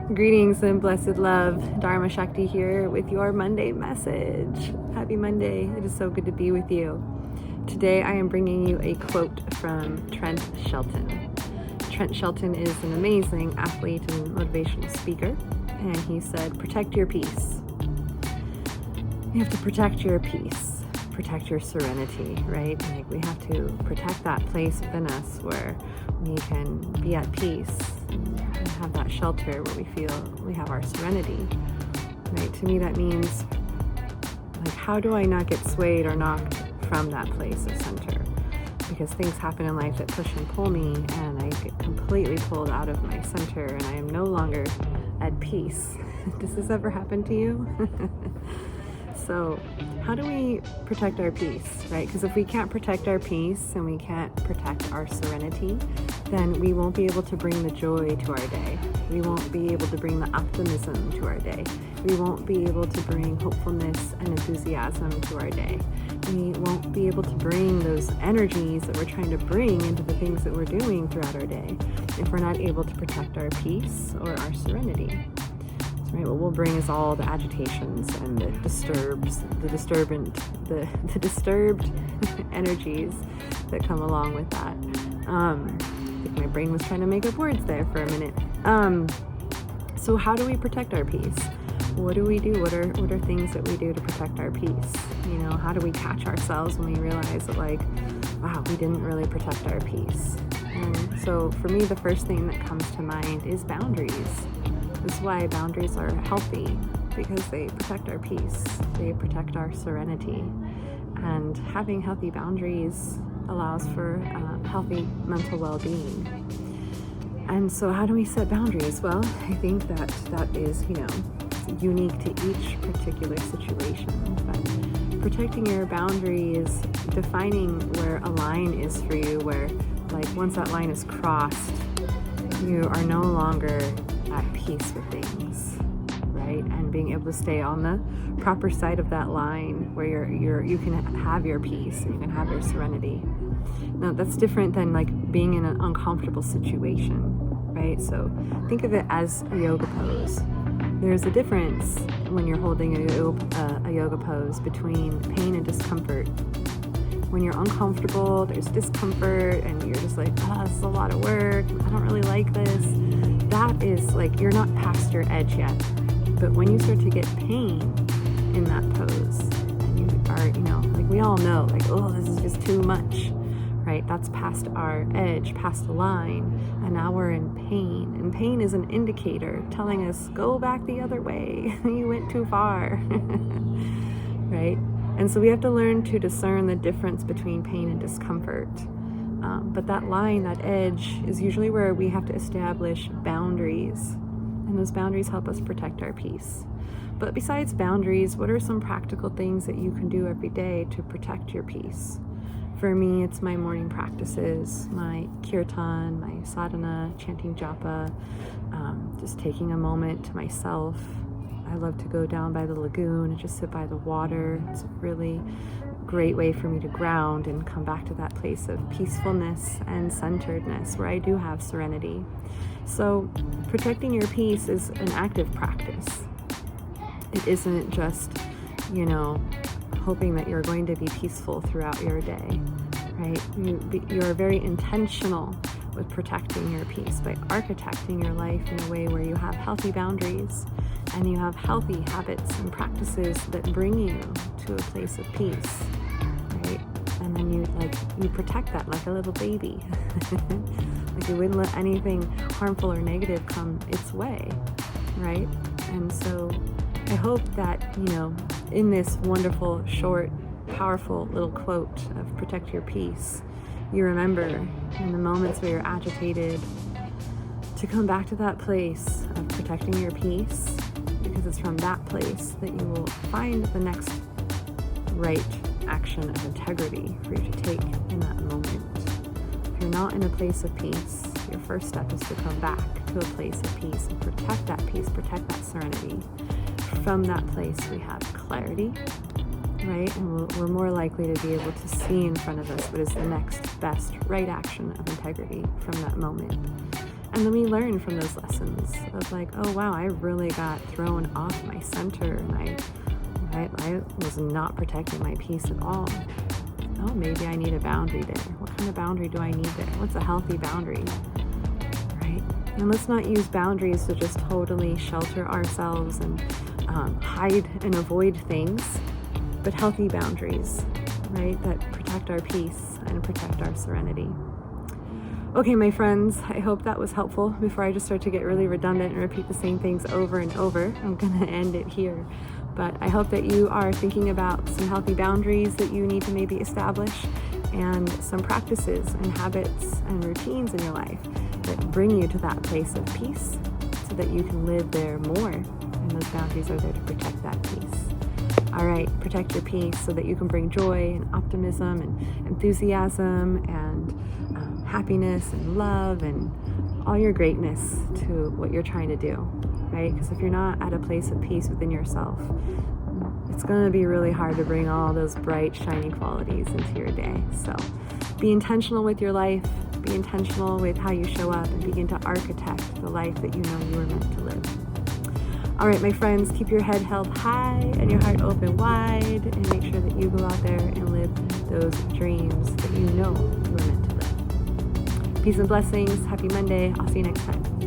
Greetings and blessed love. Dharma Shakti here with your Monday message. Happy Monday. It is so good to be with you. Today I am bringing you a quote from Trent Shelton. Trent Shelton is an amazing athlete and motivational speaker, and he said, protect your peace. You have to protect your peace, protect your serenity, right? Like we have to protect that place within us where we can be at peace and have that shelter where we feel we have our serenity, right? To me, that means, like, how do I not get swayed or knocked from that place of center? Because things happen in life that push and pull me, and I get completely pulled out of my center, and I am no longer at peace. Does this ever happen to you? So how do we protect our peace, right? Because if we can't protect our peace and we can't protect our serenity, then we won't be able to bring the joy to our day. We won't be able to bring the optimism to our day. We won't be able to bring hopefulness and enthusiasm to our day. We won't be able to bring those energies that we're trying to bring into the things that we're doing throughout our day if we're not able to protect our peace or our serenity. Right, what we'll bring is all the agitations and the disturbed energies that come along with that. I think my brain was trying to make up words there for a minute. So how do we protect our peace? What do we do? What are things that we do to protect our peace? You know, how do we catch ourselves when we realize that, like, wow, we didn't really protect our peace? And so for me, the first thing that comes to mind is boundaries. This is why boundaries are healthy, because they protect our peace, they protect our serenity, and having healthy boundaries allows for healthy mental well-being. And so how do we set boundaries? Well, I think that is, unique to each particular situation, but protecting your boundaries, defining where a line is for you, where, like, once that line is crossed, you are no longer at peace with things, right? And being able to stay on the proper side of that line where you can have your peace and you can have your serenity. Now, that's different than, like, being in an uncomfortable situation, right? So think of it as a yoga pose. There's a difference when you're holding a yoga pose between pain and discomfort. When you're uncomfortable, there's discomfort, and you're just like, this is a lot of work, I don't really like this. That is, like, you're not past your edge yet. But when you start to get pain in that pose, and you are, like, we all know, like, this is just too much, right? That's past our edge, past the line, and now we're in pain. And pain is an indicator telling us, go back the other way. You went too far, right? And so we have to learn to discern the difference between pain and discomfort. But that line, that edge, is usually where we have to establish boundaries. And those boundaries help us protect our peace. But besides boundaries, what are some practical things that you can do every day to protect your peace? For me, it's my morning practices, my kirtan, my sadhana, chanting japa, just taking a moment to myself. I love to go down by the lagoon and just sit by the water. It's a really great way for me to ground and come back to that place of peacefulness and centeredness where I do have serenity. So protecting your peace is an active practice. It isn't just, hoping that you're going to be peaceful throughout your day, right? You're very intentional with protecting your peace by architecting your life in a way where you have healthy boundaries and you have healthy habits and practices that bring you to a place of peace, right? And then you protect that like a little baby. Like you wouldn't let anything harmful or negative come its way, right? And so I hope that, in this wonderful, short, powerful little quote of protect your peace, you remember in the moments where you're agitated to come back to that place of protecting your peace, because it's from that place that you will find the next right action of integrity for you to take in that moment. If you're not in a place of peace, your first step is to come back to a place of peace and protect that peace, protect that serenity. From that place, we have clarity, right? And we're more likely to be able to see in front of us what is the next best right action of integrity from that moment. And then we learn from those lessons of like, oh wow, I really got thrown off my center, and I was not protecting my peace at all. Oh, maybe I need a boundary there. What kind of boundary do I need there? What's a healthy boundary? Right? And let's not use boundaries to just totally shelter ourselves and hide and avoid things, but healthy boundaries, right, that protect our peace and protect our serenity. Okay, my friends, I hope that was helpful. Before I just start to get really redundant and repeat the same things over and over, I'm going to end it here. But I hope that you are thinking about some healthy boundaries that you need to maybe establish, and some practices and habits and routines in your life that bring you to that place of peace so that you can live there more. And those boundaries are there to protect that peace. All right, protect your peace so that you can bring joy and optimism and enthusiasm and happiness and love and all your greatness to what you're trying to do, right? Because if you're not at a place of peace within yourself, it's going to be really hard to bring all those bright, shining qualities into your day. So be intentional with your life, be intentional with how you show up, and begin to architect the life that you know you were meant to live. All right, my friends, keep your head held high and your heart open wide, and make sure that you go out there and live those dreams that you know you were meant to live. Peace and blessings. Happy Monday. I'll see you next time.